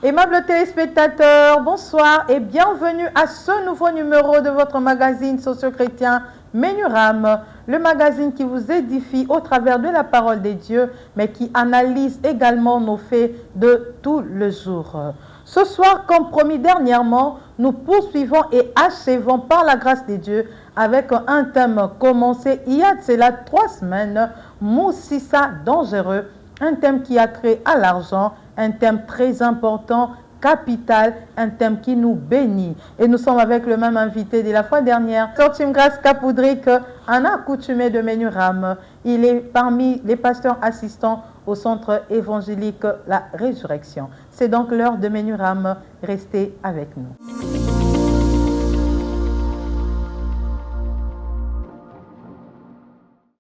Aimables téléspectateurs, bonsoir et bienvenue à ce nouveau numéro de votre magazine socio-chrétien Menuram, le magazine qui vous édifie au travers de la parole de Dieu, mais qui analyse également nos faits de tout le jour. Ce soir, comme promis dernièrement, nous poursuivons et achevons par la grâce de Dieu avec un thème commencé il y a de cela 3 semaines, Moussissa dangereux, un thème qui a trait à l'argent, un thème très important, capital, un thème qui nous bénit. Et nous sommes avec le même invité de la fois dernière, Sœur Chimgrace Kapudrik, un accoutumé de Menuram. Il est parmi les pasteurs assistants au centre évangélique La Résurrection. C'est donc l'heure de Menuram. Restez avec nous.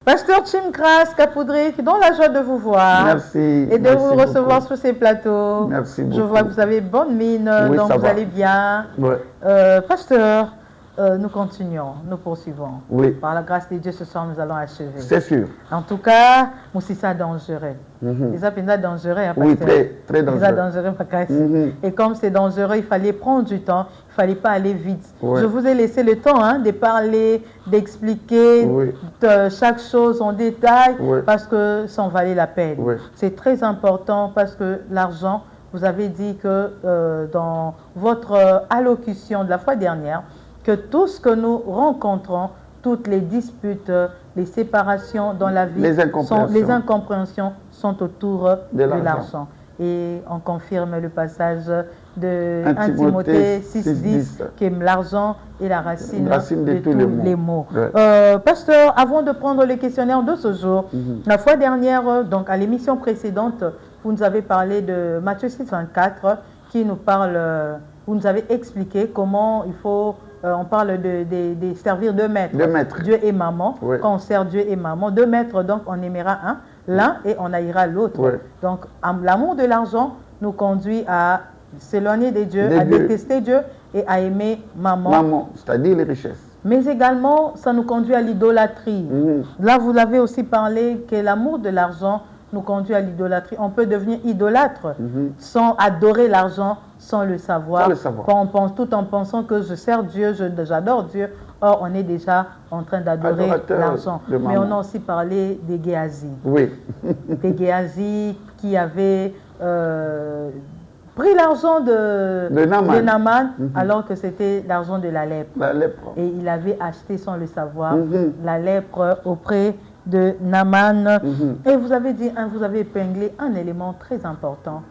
Pasteur Chimgrace Kapudrik, dans la joie de vous voir. Merci. Et de vous recevoir sur ces plateaux. Merci beaucoup. Je vois que vous avez bonne mine, oui, donc vous allez bien. Ouais. Pasteur, nous continuons, nous poursuivons. Oui. Par la grâce de Dieu, ce soir, nous allons achever. C'est sûr. En tout cas, Moussissa dangereux. Les apénas dangereux, hein, oui, pasteur. très dangereux. Dangereux, Et comme c'est dangereux, il fallait prendre du temps, il ne fallait pas aller vite. Ouais. Je vous ai laissé le temps de parler, d'expliquer chaque chose en détail, parce que ça en valait la peine. C'est très important parce que l'argent, vous avez dit que dans votre allocution de la fois dernière, que tout ce que nous rencontrons, toutes les disputes, les séparations dans la vie, les incompréhensions sont autour de l'argent. Et on confirme le passage de 1 Timothée 6,10 que l'argent est la racine de tous les maux. Pasteur, avant de prendre le questionnaire de ce jour, la fois dernière, donc à l'émission précédente, vous nous avez parlé de Matthieu 6,24 qui nous parle, vous nous avez expliqué comment il faut... on parle de servir deux maîtres, Dieu et maman. Quand on sert Dieu et maman, 2 maîtres, donc on aimera l'un et on haïra l'autre. Donc l'amour de l'argent nous conduit à s'éloigner de Dieu, à détester Dieu et à aimer maman. Maman, c'est-à-dire les richesses. Mais également, ça nous conduit à l'idolâtrie. Là, vous avez aussi parlé que l'amour de l'argent nous conduit à l'idolâtrie. On peut devenir idolâtre sans adorer l'argent, sans le savoir. On pense, tout en pensant que je sers Dieu, j'adore Dieu. Or, on est déjà en train d'adorer l'argent. Mais on a aussi parlé des Géasi. Oui. Des Géasi qui avaient pris l'argent de Naaman, alors que c'était l'argent de la lèpre. Et il avait acheté sans le savoir la lèpre auprès de Naaman. Et vous avez dit, vous avez épinglé un élément très important.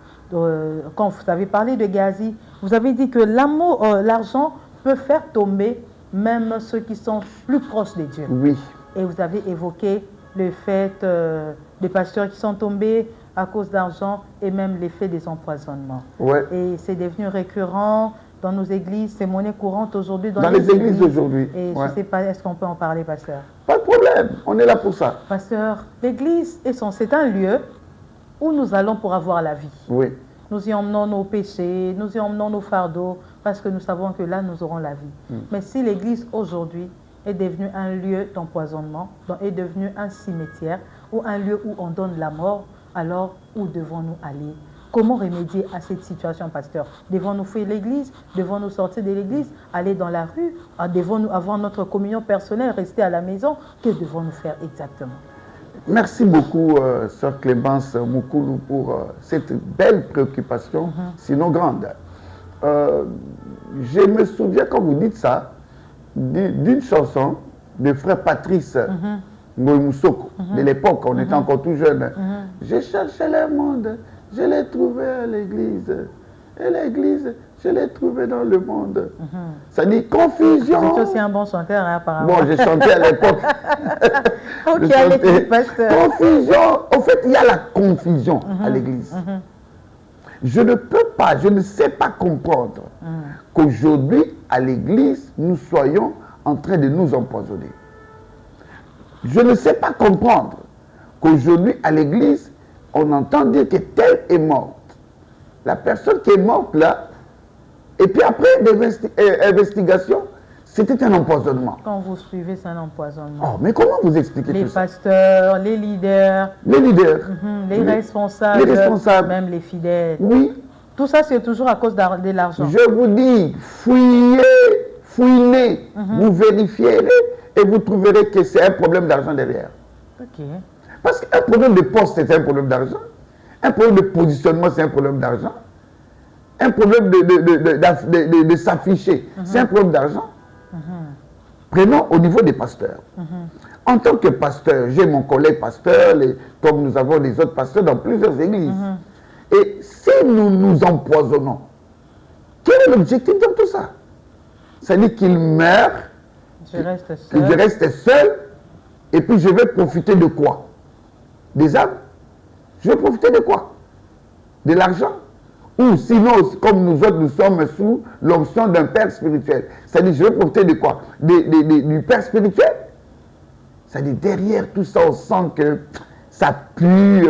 Quand vous avez parlé de Géasi, vous avez dit que l'amour, l'argent peut faire tomber même ceux qui sont plus proches de Dieu. Oui. Et vous avez évoqué le fait des pasteurs qui sont tombés à cause d'argent et même l'effet des empoisonnements. Et c'est devenu récurrent dans nos églises, c'est monnaie courante aujourd'hui dans les églises aujourd'hui. Et je ne sais pas, est-ce qu'on peut en parler, pasteur? Pas de problème, on est là pour ça. Pasteur, l'église, c'est un lieu où nous allons pour avoir la vie. Nous y emmenons nos péchés, nous y emmenons nos fardeaux, parce que nous savons que là, nous aurons la vie. Mais si l'église aujourd'hui est devenue un lieu d'empoisonnement, est devenue un cimetière, ou un lieu où on donne la mort, alors où devons-nous aller? Comment remédier à cette situation, pasteur? Devons-nous fuir l'église? Devons-nous sortir de l'église? Aller dans la rue? Devons-nous avoir notre communion personnelle? Rester à la maison? Que devons-nous faire exactement? Merci beaucoup, Sœur Clémence Moukoulou, pour cette belle préoccupation, sinon grande. Je me souviens, quand vous dites ça, d'une chanson de frère Patrice Moussoko, de l'époque, on était encore tout jeune. J'ai cherché le monde, je l'ai trouvé à l'église. Et l'église, je l'ai trouvé dans le monde. Ça dit confusion. Vous êtes aussi un bon chanteur, hein, apparemment. Bon, j'ai chanté à l'époque. Ok, allez, pasteur. Confusion. En fait, il y a la confusion à l'église. Je ne peux pas, je ne sais pas comprendre qu'aujourd'hui, à l'église, nous soyons en train de nous empoisonner. Je ne sais pas comprendre qu'aujourd'hui, à l'église, on entend dire que telle est morte. La personne qui est morte là, et puis après l'investigation, c'était un empoisonnement. Quand vous suivez, c'est un empoisonnement. Oh, mais comment vous expliquez tout ça? Les pasteurs, les leaders. Les leaders. Les responsables. Les responsables. Même les fidèles. Oui. Tout ça, c'est toujours à cause de l'argent. Je vous dis, fouillez, vous vérifiez et vous trouverez que c'est un problème d'argent derrière. Ok. Parce qu'un problème de poste, c'est un problème d'argent. Un problème de positionnement, c'est un problème d'argent. Un problème de s'afficher, c'est un problème d'argent. Prenons au niveau des pasteurs. En tant que pasteur, j'ai mon collègue pasteur, comme nous avons les autres pasteurs dans plusieurs églises. Et si nous nous empoisonnons, quel est l'objectif de tout ça? C'est-à-dire qu'il meurt, je reste seul. Je reste seul, et puis je vais profiter de quoi? Des âmes? Je vais profiter de quoi? De l'argent? Ou sinon, comme nous autres, nous sommes sous l'onction d'un père spirituel. C'est-à-dire, je vais profiter de quoi? Du père spirituel? C'est-à-dire, derrière tout ça, on sent que ça pue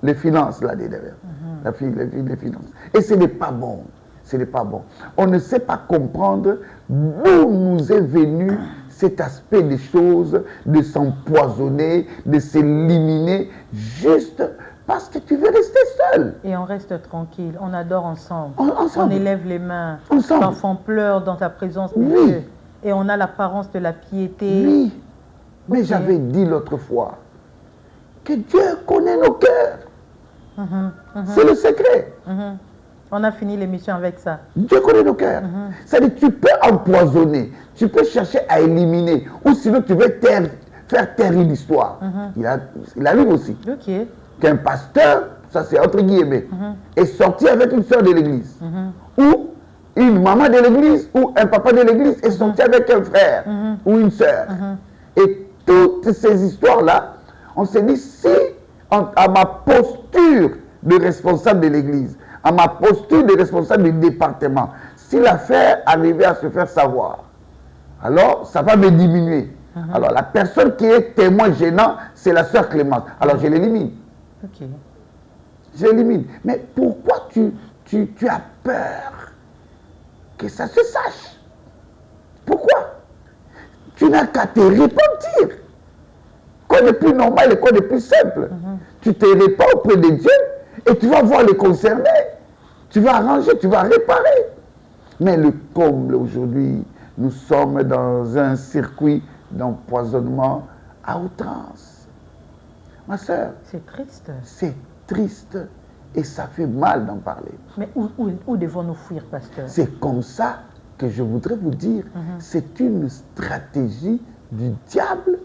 les finances, là, derrière. Les finances. Et ce n'est pas bon. Ce n'est pas bon. On ne sait pas comprendre d'où nous est venu cet aspect des choses, de s'empoisonner, de s'éliminer, juste parce que tu veux rester seul. Et on reste tranquille, on adore ensemble. Ensemble. On élève les mains. Ensemble. Parfois on pleure dans ta présence de Dieu. Et on a l'apparence de la piété. Oui. Mais j'avais dit l'autre fois que Dieu connaît nos cœurs. C'est le secret. On a fini l'émission avec ça. Dieu connaît nos cœurs. C'est-à-dire tu peux empoisonner, tu peux chercher à éliminer, ou sinon tu veux faire taire une histoire. Il arrive aussi qu'un pasteur, ça c'est entre guillemets, est sorti avec une soeur de l'église, ou une maman de l'église, ou un papa de l'église est sorti avec un frère ou une soeur. Et toutes ces histoires-là, on s'est dit, si à ma posture de responsable de l'église, à ma posture de responsable du département, si l'affaire arrivait à se faire savoir, alors ça va me diminuer. Alors la personne qui est témoin gênant, c'est la sœur Clémence. Alors je l'élimine. Je l'élimine. Mais pourquoi tu as peur que ça se sache? Pourquoi? Tu n'as qu'à te repentir. Quoi de plus normal et quoi de plus simple? Tu te répands auprès de Dieu et tu vas voir les concernés. Tu vas arranger, tu vas réparer. Mais le comble aujourd'hui, nous sommes dans un circuit d'empoisonnement à outrance. Ma soeur, c'est triste. C'est triste et ça fait mal d'en parler. Mais où devons-nous fuir, pasteur? C'est comme ça que je voudrais vous dire, c'est une stratégie du diable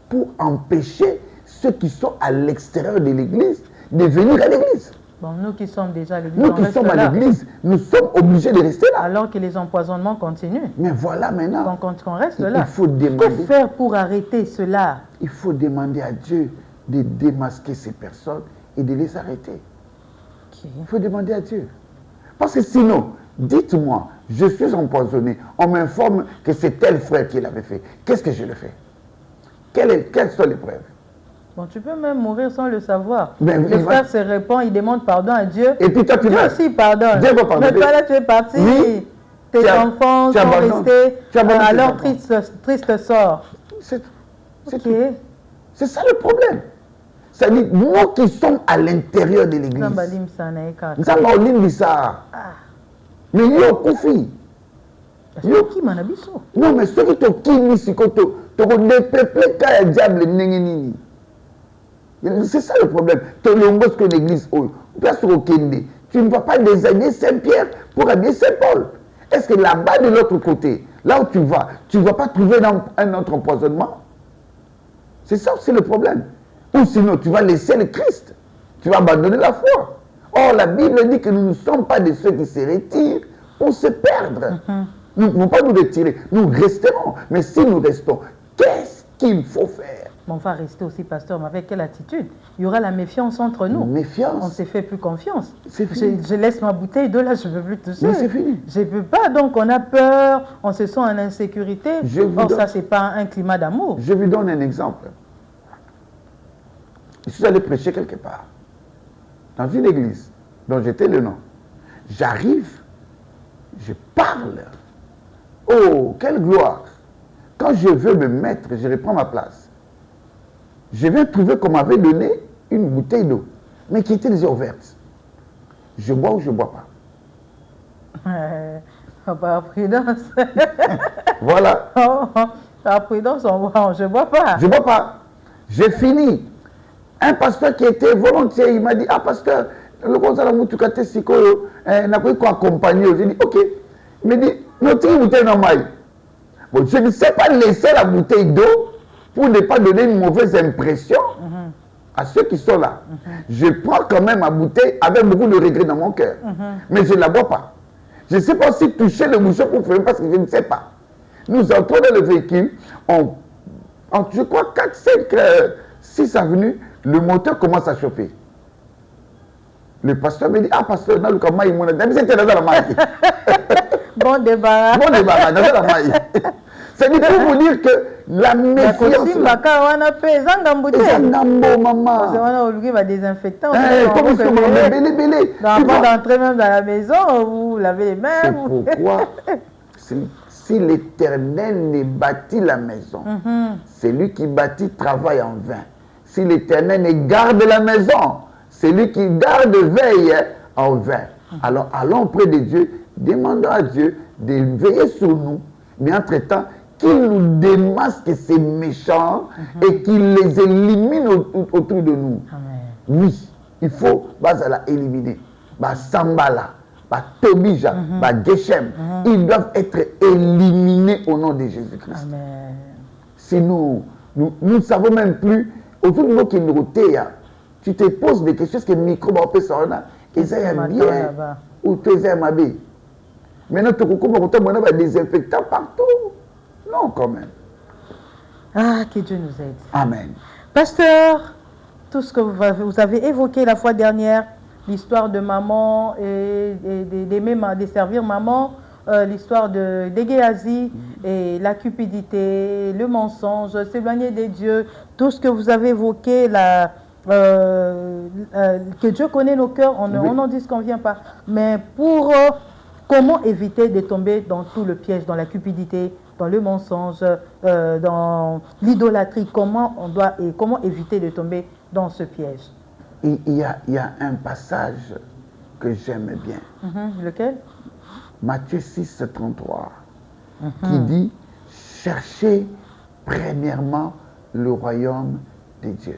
pour empêcher ceux qui sont à l'extérieur de l'église de venir à l'église. Bon, nous qui sommes déjà à l'église, nous qui sommes à l'église, nous sommes obligés de rester là. Alors que les empoisonnements continuent. Mais voilà maintenant. Donc on reste là. Il faut demander. Que faire pour arrêter cela? Il faut demander à Dieu de démasquer ces personnes et de les arrêter. Il faut demander à Dieu. Parce que sinon, dites-moi, je suis empoisonné, on m'informe que c'est tel frère qui l'avait fait. Qu'est-ce que je le fais? Quelles sont les preuves? Bon, tu peux même mourir sans le savoir. Ben, le frère se répand, il demande pardon à Dieu. Et puis toi, tu vas. Dieu aussi pardonne. Dieu va pardonner. Mais toi, là, tu es parti. Oui. Tes enfants sont restés. Alors, triste sort. C'est ça le problème. C'est-à-dire, nous qui sommes à l'intérieur de l'église. Nous sommes au limbe ça. Mais nous, on confie. Non, mais ceux qui te kill, c'est que tu as dépeuplé quand il y a diable. C'est ça le problème. Tu as l'église. Tu ne vas pas désigner Saint-Pierre pour habiller Saint-Paul. Est-ce que là-bas, de l'autre côté, Là où tu ne vas pas trouver un autre empoisonnement. C'est ça aussi le problème. Ou sinon, tu vas laisser le Christ. Tu vas abandonner la foi. Or, la Bible dit que nous ne sommes pas de ceux qui se retirent pour se perdre. Nous ne pouvons pas nous retirer. Nous resterons. Mais si nous restons, qu'est-ce qu'il faut faire? On va rester aussi, pasteur, mais avec quelle attitude? Il y aura la méfiance entre nous. Méfiance. On ne s'est fait plus confiance. C'est fini. Je laisse ma bouteille d'eau là, je ne peux plus toucher. Mais c'est fini. Je ne peux pas, donc on a peur, on se sent en insécurité. Or, ça, ce n'est pas un climat d'amour. Je vous donne un exemple. Je suis allé prêcher quelque part, dans une église dont j'étais le nom. J'arrive, je parle. Oh, quelle gloire! Quand je veux me mettre, je reprends ma place. Je viens trouver qu'on m'avait donné une bouteille d'eau, mais qui était déjà ouverte. Je bois ou je ne bois pas? Par prudence. Voilà. Par prudence, on boit, je ne bois pas. Je ne bois pas. J'ai fini. Un pasteur qui était volontiers, il m'a dit, ah pasteur, le conseil de Tukate Siko, n'a pas quoi accompagner. J'ai dit, ok. Il m'a dit, notre bouteille normale. Bon, je ne sais pas laisser la bouteille d'eau pour ne pas donner une mauvaise impression à ceux qui sont là. Je prends quand même ma bouteille avec beaucoup de regret dans mon cœur. Mais je ne la bois pas. Je ne sais pas si toucher le bouchon pour faire parce que je ne sais pas. Nous entrons dans le véhicule, je crois 4, 5, 6 avenues, le moteur commence à chauffer. Le pasteur me dit, ah pasteur, dans le coma, il m'a dit, c'était dans la maille. Bon débarras. Bon débarras, dans la maille. C'est pour vous dire que la méfiance... On a fait maman. On a désinfectant. Comme ça, avant d'entrer même dans la maison, vous lavez les mains. C'est pourquoi, si l'Éternel ne bâtit la maison, celui qui bâtit travaille en vain. Si l'Éternel ne garde la maison, celui qui garde veille en vain. Alors allons auprès de Dieu, demandons à Dieu de veiller sur nous, mais entre-temps, qu'il nous démasque ces méchants et qu'il les élimine autour de nous. Amen. Oui, il faut éliminer. Sambala, Tobija, Geshem, ils doivent être éliminés au nom de Jésus-Christ. Si nous ne savons même plus, autour de nous qui nous rotéa, tu te poses des questions que micro va ça et ça est bien ou tu es mabé. Maintenant tu as des désinfectants partout. Non, quand même. Ah, que Dieu nous aide. Amen. Pasteur, tout ce que vous avez évoqué la fois dernière, l'histoire de maman et de servir maman, l'histoire de Géhazi et la cupidité, le mensonge, s'éloigner des dieux, tout ce que vous avez évoqué, que Dieu connaît nos cœurs, on n'en disconvient pas. Mais pour comment éviter de tomber dans tout le piège, dans la cupidité, dans le mensonge, dans l'idolâtrie, comment éviter de tomber dans ce piège? Il y a un passage que j'aime bien. Lequel? Matthieu 6, 33, qui dit « Cherchez premièrement le royaume de Dieu.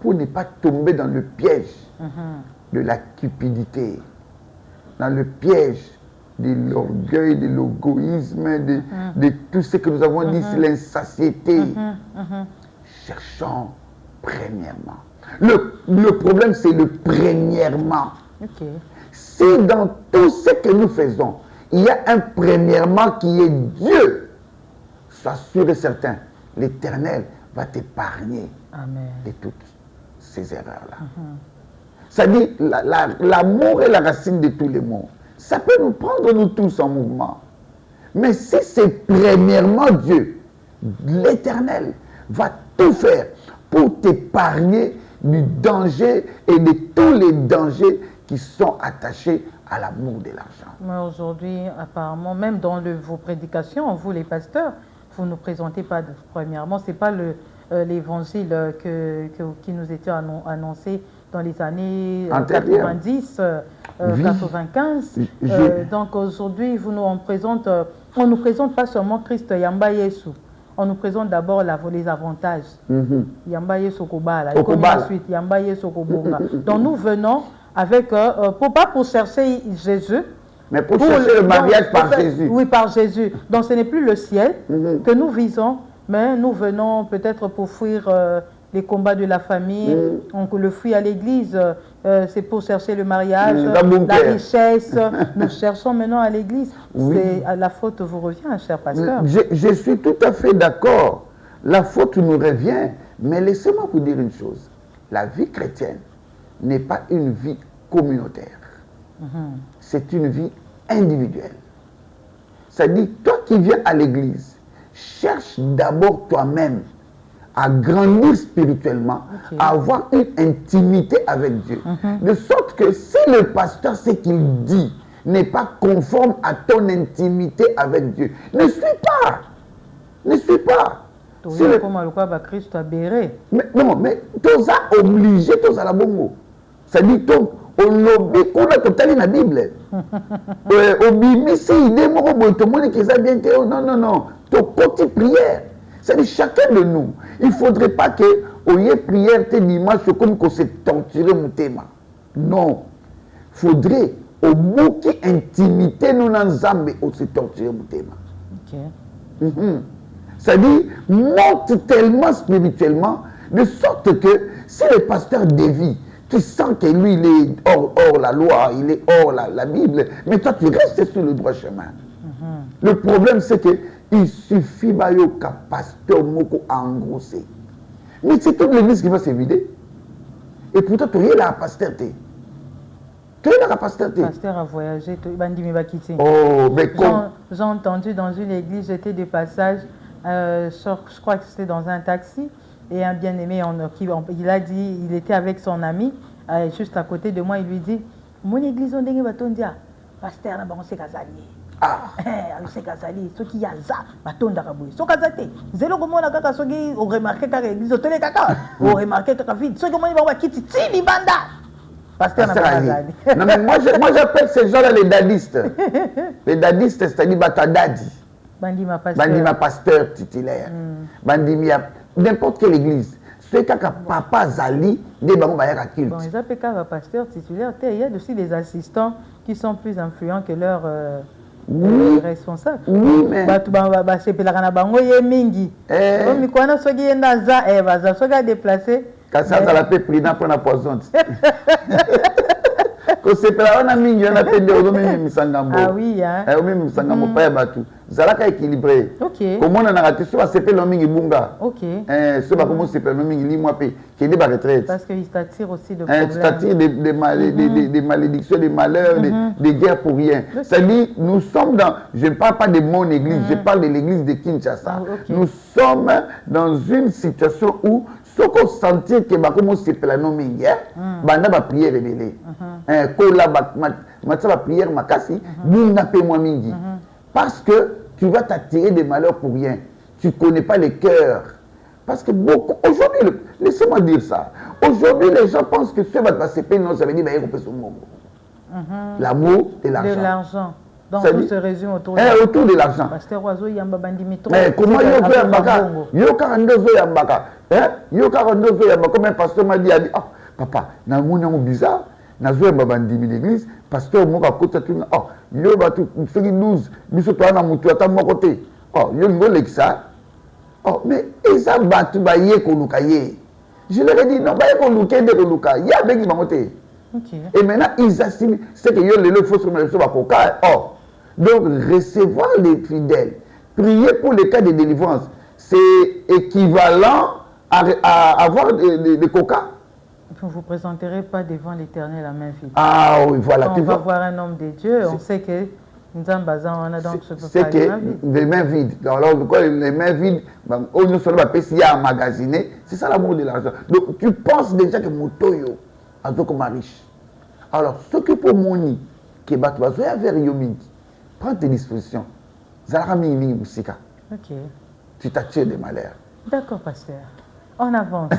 Pour ne pas tomber dans le piège de la cupidité, dans le piège de l'orgueil, de l'égoïsme, de tout ce que nous avons dit, c'est l'insatiété. Cherchons premièrement. Le problème, c'est le premièrement. Si dans tout ce que nous faisons, il y a un premièrement qui est Dieu, sois sûr et certain, l'Éternel va t'épargner de toutes ces erreurs-là. C'est-à-dire, l'amour est la racine de tous les maux. Ça peut nous prendre, nous tous, en mouvement. Mais si c'est premièrement Dieu, l'Éternel va tout faire pour t'épargner du danger et de tous les dangers qui sont attachés à l'amour de l'argent. Mais aujourd'hui, apparemment, même dans vos prédications, vous les pasteurs, vous ne nous présentez pas, premièrement, ce n'est pas l'évangile qui nous était annoncé dans les années 90, 95. Donc aujourd'hui, on nous présente pas seulement Christ Yamba Yesu. On nous présente d'abord les avantages. Yamba Yesu Kobala, et comme ensuite Yamba Yesu Kobonga. Donc nous venons avec, pas pour chercher Jésus, Mais pour chercher le mariage par Jésus. Oui, par Jésus. Donc ce n'est plus le ciel que nous visons, mais nous venons peut-être pour fuir les combats de la famille. On le fuit à l'église, c'est pour chercher le mariage, la richesse. Nous cherchons maintenant à l'église. La faute vous revient, cher pasteur. Je suis tout à fait d'accord. La faute nous revient. Mais laissez-moi vous dire une chose. La vie chrétienne n'est pas une vie communautaire. C'est une vie individuelle. C'est-à-dire, toi qui viens à l'église, cherche d'abord toi-même à grandir spirituellement, à avoir une intimité avec Dieu. De sorte que si le pasteur, ce qu'il dit, n'est pas conforme à ton intimité avec Dieu, ne suis pas. Ne suis pas. Si le... Christ a béré. Non, mais tu es obligé, tu es à la bongo. C'est-à-dire, on lobby qu'on a totalement la Bible. Non. Ton côté prière. C'est-à-dire, chacun de nous, il ne faudrait pas que on y ait prière tes dimanche comme qu'on s'est torturé mon thème. Non. Il faudrait au bout qui intimité nous dans Zambé, on s'est torturé mon thème. C'est-à-dire, monte tellement spirituellement, de sorte que si le pasteur dévie, tu sens que lui, il est hors la loi, il est hors la Bible, mais toi, tu restes sur le droit chemin. Le problème, c'est qu'il suffit qu'un pasteur moko a engrossé. Mais c'est toute l'église qui va se vider. Et pourtant, tu es là à pasteur. Tu es là à pasteur. Le pasteur a voyagé, Bandimi va quitter. Oh, mais j'ai entendu dans une église, j'étais de passage, je crois que c'était dans un taxi, et un bien-aimé, il a dit, il était avec son ami, juste à côté de moi, il lui dit, mon église, on dit, pasteur, on s'est casali. On s'est casali. Ce qui y a ça, on s'est casali. Ce qui zéro comment on a kaka, ce qui on remarqué que l'église, on télé kaka, on remarqué que vide. Ce qui on va quitter, tini banda. Pasteur, non mais moi j'appelle ces gens-là les dadistes. Les dadistes, c'est-à-dire batadadi. Bandima pasteur titulaire. Bandima n'importe quelle église. C'est quand papa Zali, des bambous bayaka culte. Bon, ils appellent quand pasteur titulaire. Il y a aussi des assistants qui sont plus influents que leurs responsables. Oui, mais. C'est pour la bango yemingi. Comme il connaît ceux qui sont dans ça, ceux qui sont déplacés. Quand ça la paix pris dans la poison. Quand c'est pour la mingi, on a fait des misangamo. Ah oui, hein. Même misangamo pas batu. Zalaka équilibré. Ok. Comment on a raté soit c'est le mingi bunga. Ok. C'est pas comment c'est le mingi limo pe qui est des retraite. Parce qu'il t'attire aussi de problèmes. C'est-à-dire des malédictions, des malheurs, des guerres pour rien. C'est-à-dire nous sommes dans, je ne parle pas de mon église, je parle de l'église de Kinshasa. Nous sommes dans une situation où ce qu'on sentit que comment c'est la non mingi, banda ba prière révélée. Kola ba prière makasi, bunda pe moi mingi. Parce que tu vas t'attirer des malheurs pour rien. Tu ne connais pas les cœurs. Parce que beaucoup, aujourd'hui, laissez-moi dire ça. Aujourd'hui, les gens pensent que ce va te passer non, ça veut dire qu'il y a l'amour et l'argent. De l'argent. Donc tout se résume autour de l'argent. Pasteur Oiseau, Yamba Bandimitro. Mais comment comme un pasteur m'a dit, papa, n'a bizarre. Nazo babandi l'église pasteur moka kota tu yo batu feki 12 biso to na mutu ata moko te yo ngolek ça mais eza batu ba ye ko luka ye je leur ai dit non ba ye ko luka de ko luka ya bengi bangote. Et maintenant ils assimilent c'est que yo le faut sur le so ba koka donc recevoir les fidèles prier pour les cas de délivrance c'est équivalent à avoir des coca. Vous ne vous présenterez pas devant l'Éternel à main vide. Ah oui, voilà. Quand on va voir un homme de Dieu, on sait que nous avons besoin, on a donc ce c'est que les mains vides. Alors, les mains vides, on ne sait pas si il y a un magasiné. C'est ça l'amour de l'argent. Donc, tu penses déjà que mon toyo a tout comme riche. Alors, ce que pour Moni, qui est battu, prends tes dispositions. Ok. Tu t'attires des malheurs. D'accord, pasteur. On avance.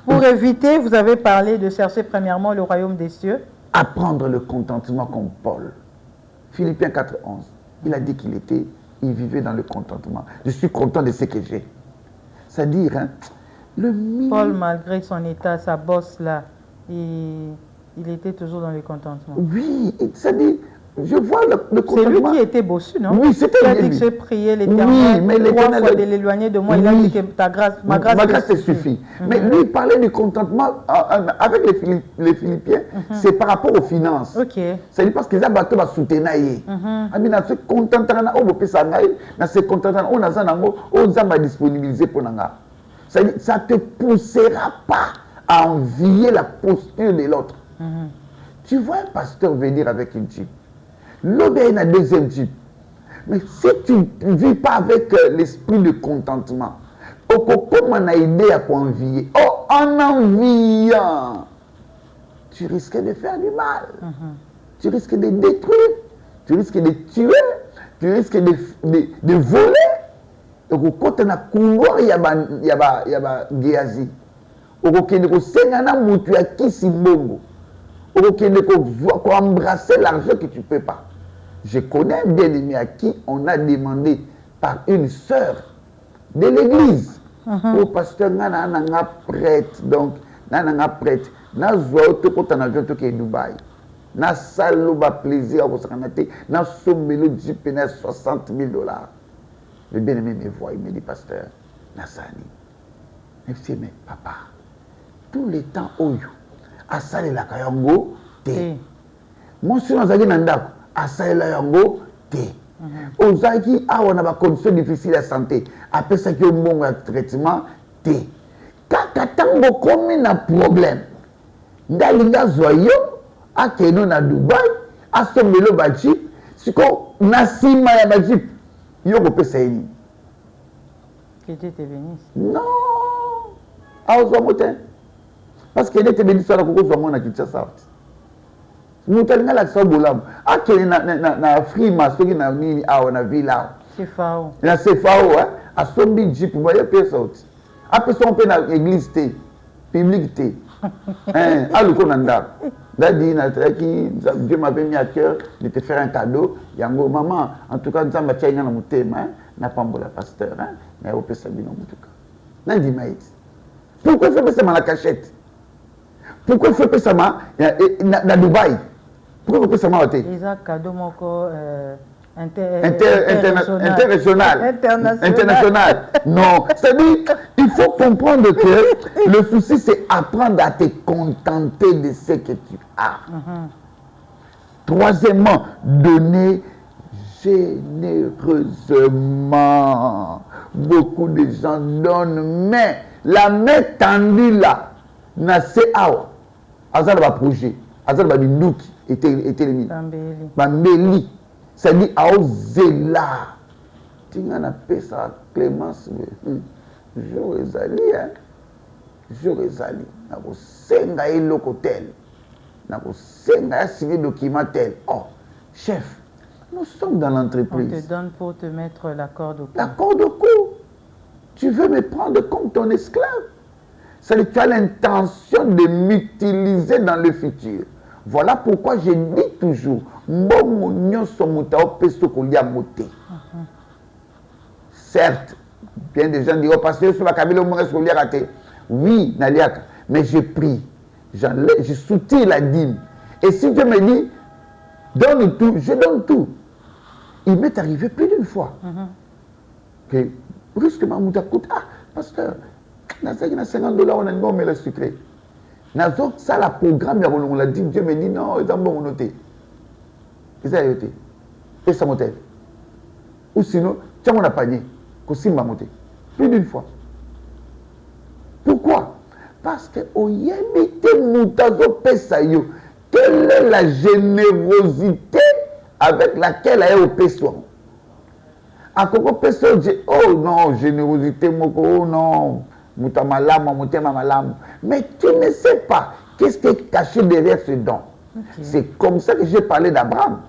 Pour éviter, vous avez parlé de chercher premièrement le royaume des cieux. Apprendre le contentement comme Paul. Philippiens 4:11. Il a dit il vivait dans le contentement. Je suis content de ce que j'ai. C'est-à-dire, Paul, malgré son état, sa bosse là, il Il était toujours dans le contentement. Oui, c'est-à-dire, je vois le contentement. C'est lui qui était bossu, non? Oui, c'était lui. Il a dit que j'ai prié l'Éternel, oui, mais 3 fois de l'éloigner de moi. Oui. Il a dit que ma grâce te suffit. Mais lui, il parlait du contentement avec les Philippiens, c'est par rapport aux finances. Ok. C'est parce qu'ils ont soutenir. Il a se contenté, se contenté, on a disponibilisé pour nous. Ça ne te poussera pas à envier la posture de l'autre. Tu vois un pasteur venir avec une jeep. L'autre a une deuxième jeep. Mais si tu ne vis pas avec l'esprit de contentement, comment on a aidé à envier? Oh, en enviant, tu risques de faire du mal. Tu risques de détruire. Tu risques de tuer. Tu risques de voler. Donc, quand on a couloir, il y a Géazi. On a Kisimbongo. On a embrasser l'argent que tu ne peux pas. Je connais un bien-aimé à qui on a demandé par une sœur de l'église au pasteur Nana prêtre. Donc, Nana prêtre. Na zoto ko tanavion to ke Dubaï. Na salo ba plaisir à vous canate. Na sommelo jeep na $60,000. Le bien-aimé me voit, il me dit, pasteur, Nassani, je me dis, mais papa, tout le temps, oyo, asale la kayango, te. Moi, si on a dit nandako, asale la yango, te. Ozaki, on a des conditions difficiles à santé. Après ça, il y a un bon traitement, te. Kakatango, comme il y a un problème, Dalinga Zoyo, à Keno na Dubaï, à Sombelo Bajip, si qu'on Nassima ya Bajip, yo ko pesa yini qui était venu non azo moten parce que était venu sur la koko zo mona Kinshasa mutalinga la so bolam akeli na frima soki na nini awa na villa c'est fao na c'est fao a sombi jeep moya pesa oti après son pe na église té public té aluko na ndako Dadi, Dieu m'avait mis à cœur de te faire un cadeau. Yango, maman, en tout cas, nous avons fait un thème, n'a pas un pasteur, mais on peut s'habiller en tout cas. Nandi maïs. Pourquoi il faut ça dans la cachette? Pourquoi il faut ça dans Dubaï? Pourquoi il faut ça dans la tête? Il y a un cadeau international. Non, c'est-à-dire, il faut comprendre que le souci, c'est apprendre à te contenter de ce que tu as. Troisièmement, donner généreusement. Beaucoup de gens donnent, mais la main tendue là, n'a c'est awa. Azal va projet, Azal va binouki, était le Bambeli. C'est-à-dire, Aozela. Tu as appelé ça Clémence. J'aurais allé, hein. J'aurais allé. Nako senga et locotel. Nako senga signé document tel. Oh, chef, nous sommes dans l'entreprise. On te donne pour te mettre la corde au cou. La corde au cou. Tu veux me prendre comme ton esclave. C'est-à-dire, tu as l'intention de m'utiliser dans le futur. Voilà pourquoi je dis toujours, certes, bien des gens diront, parce que sur la cabine, oui, Naliaka, mais je prie, je soutiens la dîme. Et si Dieu me dit, donne tout, je donne tout. Il m'est arrivé plus d'une fois que brusquement, Mouta coûte, ah, pasteur, on a $50, on a une bonne sucrée. Ça, la programme, on l'a dit, Dieu me dit non, ils ont bon noté. Ils ont noté. Et ça monte. Ou sinon, tu as mon panier, que m'a monté. Plus d'une fois. Pourquoi? Parce que au yémite moutazo pesayo, quelle est la générosité avec laquelle elle est au peso? À Coco Peso, oh non, générosité, oh non. Mais tu ne sais pas qu'est-ce qui est caché derrière ce don. C'est comme ça que j'ai parlé d'Abraham.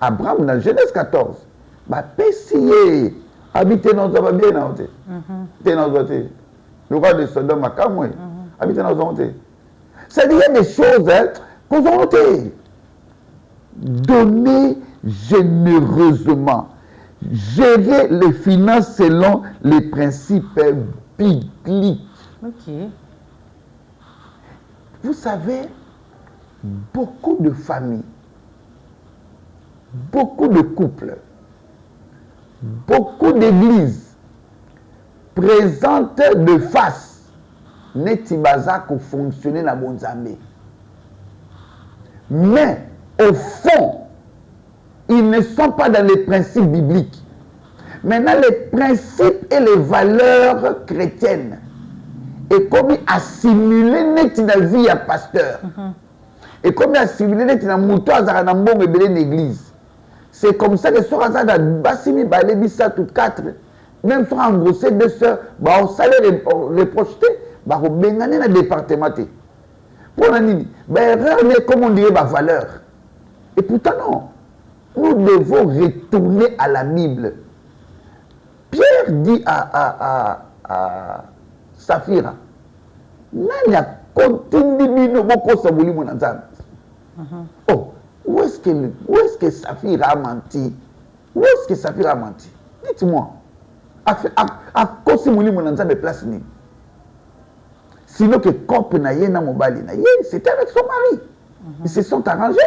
Abraham, dans Genèse 14, bah, Pessier, habiter dans le bien dans le roi de Sodome à Kamoué, habiter dans le c'est-à-dire des choses qu'on a notées. Donner généreusement. Gérer les finances selon les principes bibliques. Ok. Vous savez, beaucoup de familles, beaucoup de couples, beaucoup d'églises présentent de face Netibaza pour fonctionner dans Bonzamé. Mais au fond, ils ne sont pas dans les principes bibliques. Maintenant, les principes et les valeurs chrétiennes. Et comme assimiler net dans la vie à pasteur. Et comme assimiler net dans mouton à l'église. C'est comme ça que sur Azada Bassimi Balebi ça tout quatre. Même sur engrossé deux sœurs, on s'allait reprocher, on bengane dans le département. Pour la nini, comme on dirait ma valeur. Et pourtant non. Nous devons retourner à la Bible. Pierre dit à Saphira, Nanya continue bino boko sabuli monanzam. Oh, où est-ce que Saphira a menti? Où est-ce que Saphira a menti? Dites-moi. À cause de monanzam de place ni. Sinon que Corp na yena mobali na c'était avec son mari. Ils se sont arrangés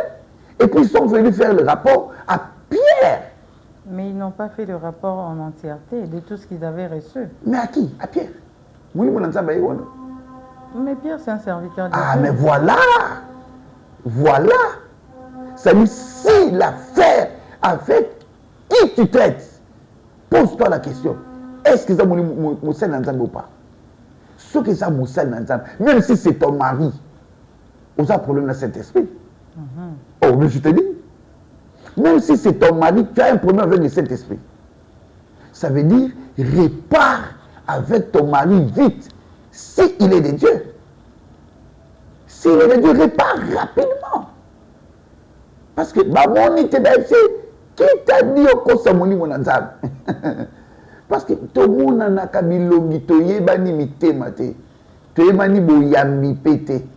et puis ils sont venus faire le rapport à Pierre. Mais ils n'ont pas fait le rapport en entièreté de tout ce qu'ils avaient reçu. Mais à qui? À Pierre. Mais Pierre, c'est un serviteur de Dieu. Ah, mais voilà. Voilà. Ça dit, si l'affaire avec qui tu traites, pose-toi la question. Est-ce qu'ils ont Moussa Nanzam ou pas? Ceux qui ont Moussa Nanzam, même si c'est ton mari, vous avez un problème dans cet esprit. Oh, mais je te dis, même si c'est ton mari, tu as un problème avec le Saint-Esprit. Ça veut dire, répare avec ton mari vite, s'il est de Dieu. S'il est de Dieu, répare rapidement. Parce que, qui t'a dit au Kosamoni Monazab? Parce que tout le monde a kabilongi, to yebani mite mate, to yebani boyami pété.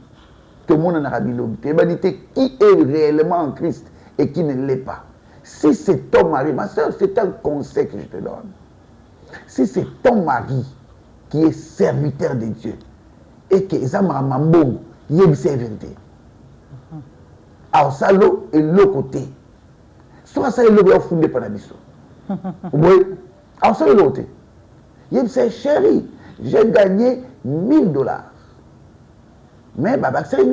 Tout le monde a kabilongi, to yebani te qui est réellement en Christ et qui ne l'est pas. Si c'est ton mari, ma soeur, c'est un conseil que je te donne. Si c'est ton mari qui est serviteur de Dieu et que Zamara Mambo y est vérité, alors ça l'eau et l'autre côté, soit ça l'eau est fondé par la mission. Oui, alors ça l'autre côté, il dit chérie, j'ai gagné $1000, mais baba c'est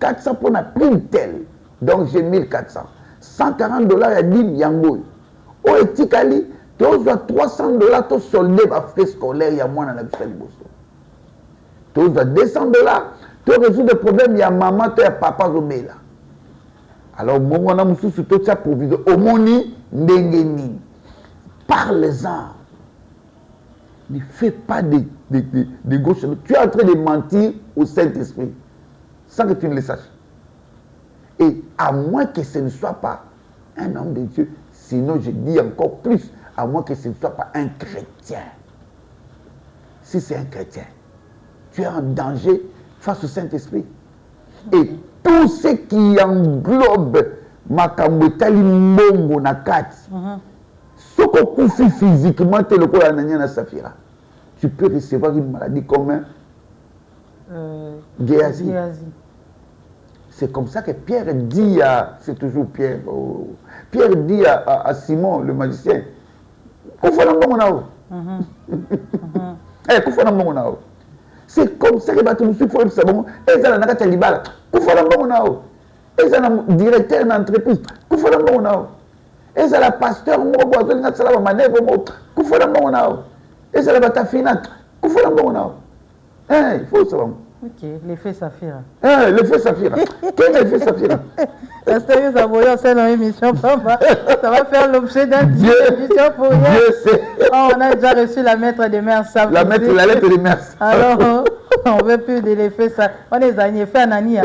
400 pour la prime telle, donc j'ai 1400. $140 à 10 yango. Au etikali, tu as $300 to solder ma frais scolaire, il y a moins dans la vie de Bosso. Tu as $200, tu as résolu des problèmes, il y a maman, tu as papa Zobela. Alors, moi, on a mon souci, tout ça pour vivre. Au moni, ndengeni. Parle-en. Ne fais pas de gauche. Tu es en train de mentir au Saint-Esprit, sans que tu ne le saches. Et à moins que ce ne soit pas un homme de Dieu, sinon je dis encore plus, à moins que ce ne soit pas un chrétien. Si c'est un chrétien, tu es en danger face au Saint-Esprit. Et tout ce qui englobe Makambotali Mbongo Nakati, ce qu'on confie physiquement, tu peux recevoir une maladie comme Géasi. C'est comme ça que Pierre dit à, c'est toujours Pierre, Pierre dit à Simon, le magicien, c'est comme ça que tu faut savoir, et ça n'a pas de libala, et ça n'a directeur d'entreprise, et ça n'a pasteur, et ça n'a manèvre, et ça n'a ta finance, il faut savoir. Ok, l'effet Saphira. L'effet Saphira. Quel effet Saphira? Pasteur Zaboya, c'est dans l'émission, papa. Ça va faire l'objet d'une émission pour rien. Dieu sait. Oh, on a déjà reçu la maître des mers. La lettre des mers. Alors, on ne veut plus de l'effet Saphira. On est à l'effet Ananias.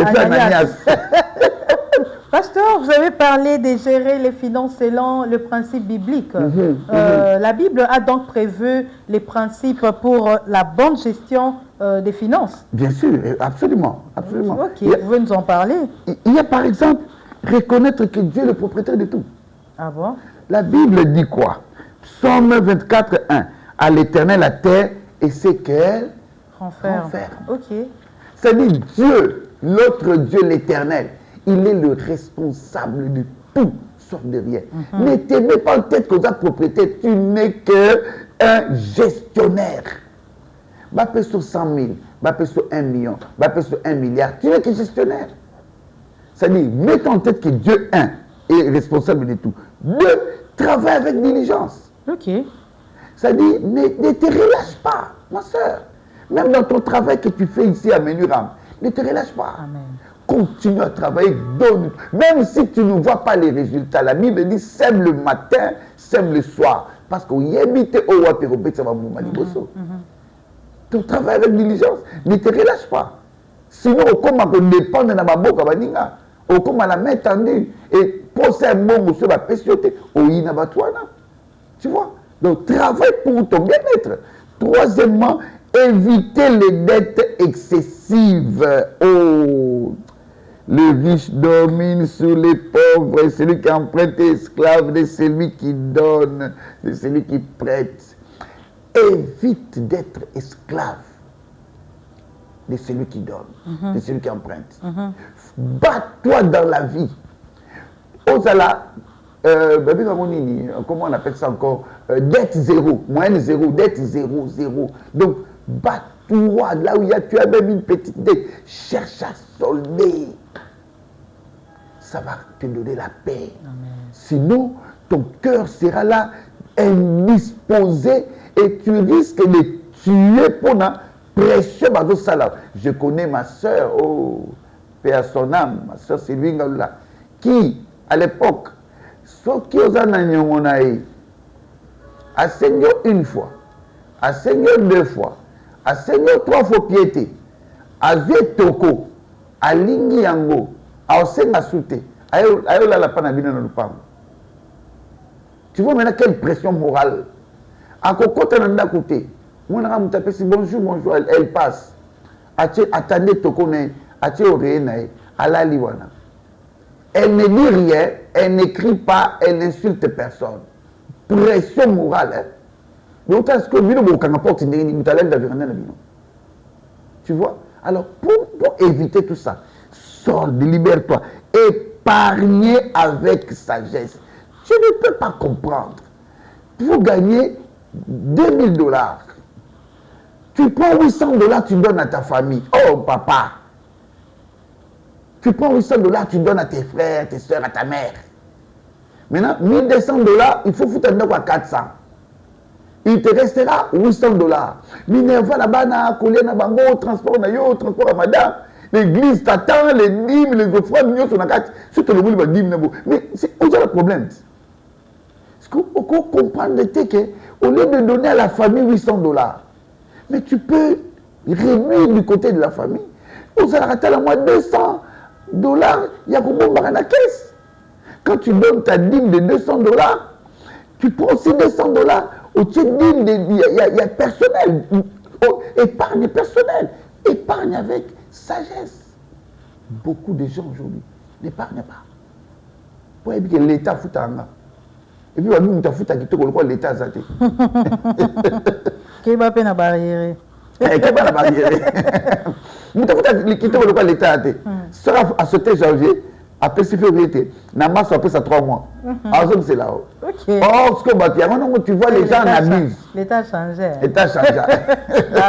Pasteur, vous avez parlé de gérer les finances selon le principe biblique. La Bible a donc prévu les principes pour la bonne gestion des finances. Bien sûr, absolument. Absolument. Ok, vous pouvez nous en parler? Il y a par exemple, reconnaître que Dieu est le propriétaire de tout. Ah bon? La Bible dit quoi? Psaume 24, 1. À l'Éternel la terre et c'est qu'elle renferme. Ok. C'est-à-dire Dieu, l'autre Dieu, l'Éternel. il est le responsable de tout, sauf de rien. Ne te mets pas en tête que tu as propriété, tu n'es qu'un gestionnaire. Bappé sur 100 000, bappé sur 1 million, bappé sur 1 milliard, tu n'es que gestionnaire. C'est-à-dire, mets en tête que Dieu, un, est responsable de tout. Deux, travaille avec diligence. Ok. C'est-à-dire, ne te relâche pas, ma soeur. Même dans ton travail que tu fais ici à Menuram, ne te relâche pas. Amen. Continue à travailler, donne. Même si tu ne vois pas les résultats, la Bible dit sème le matin, sème le soir. Parce qu'on y habite au Wapérobé, ça va m'oublier. Donc travaille avec diligence, ne te relâche pas. Sinon, comment on dépend de la maboka baninga, comment la main tendue et poser un mot sur la pessioté, au inabatouana. Tu vois? Donc travaille pour ton bien-être. Troisièmement, éviter les dettes excessives. Oh, le riche domine sur les pauvres, et celui qui emprunte est esclave de celui qui donne, de celui qui prête. Évite d'être esclave de celui qui donne, de celui qui emprunte. Bats-toi dans la vie. Osala, comment on appelle ça encore? Dette zéro, moyenne zéro, dette zéro, zéro. Donc, bats-toi là où tu as même une petite dette. Cherche à solder. Ça va te donner la paix. Amen. Sinon, ton cœur sera là indisposé et tu risques de tuer pour un précieux bateau salam. Je connais ma soeur, oh, paix à son âme, ma soeur Sylvie Ngaoula, qui, à l'époque, sauf qui aux années a saigné une fois, a saigné deux fois, a saigné trois fois piété, a vu toko, a lingi yango, a osenga souté, a eu la panabina dans le pam. Tu vois maintenant quelle pression morale. À côté de la côté, mon ami t'appelle si bonjour, bonjour, elle passe. Attendez, tu connais, à la liwana. Elle ne dit rien, elle n'écrit pas, elle n'insulte personne. Pression morale. D'autant que tu vois? Alors, pour éviter tout ça, sors, libère-toi, épargnez avec sagesse. Tu ne peux pas comprendre. Pour gagner $2000, tu prends $800, tu donnes à ta famille. Oh papa, tu prends $800, tu donnes à tes frères, tes soeurs, à ta mère. Maintenant, $1200, il faut foutre un à 400. Il te restera $800. Minerva là-bas, na collier na bango, transport à madame. L'église t'attend, les dîmes, les offrandes, nous sommes à 4. Surtout le monde va dire, mais c'est où est le problème? Parce qu'on comprend qu'au lieu de donner à la famille $800, mais tu peux réduire du côté de la famille. Vous allez rater la mois $200, il y a combien dans la caisse? Quand tu donnes ta dîme de $200, tu prends aussi $200. Au-dessus de dîme, il y a personnel. Épargne personnel. Épargne avec sagesse. Beaucoup de gens aujourd'hui n'épargnent pas. Pour éviter que l'État fout en bas. Et puis, on a foutu à quitter l'État à Zate. Qui va peine à barrière? Qui va la barrière? On a foutu à quitter l'État à Zate. Sera à sauter janvier, après 6 février, n'a mars après ça 3 mois. Alors, c'est là-haut. Oh, ce que tu vois, les gens en abusent. L'État a changé. L'État a changé.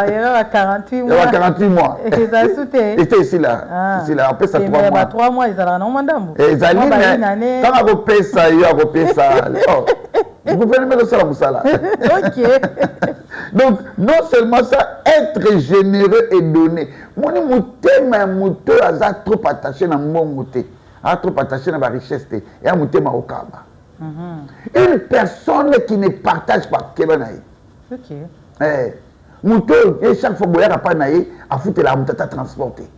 Il y a 48 mois. Il y a 48 mois. Et ça a sauté. C'était ici là. Ici là, après ça 3 mois. Il y a 3 mois, ils allaient en mandambo. Et ils allaient, quand on repère ça, il y a repère ça. Vous pouvez mettre ça dans ça. Ok. Donc, non seulement ça, être généreux et donner. Moi, je suis trop attaché à mon moté. Trop attaché à ma richesse. Et à mon thème au Kaba. Une personne qui ne partage pas, qui est ok. Mouton, et chaque fois que vous avez à foutre la moutata transportée.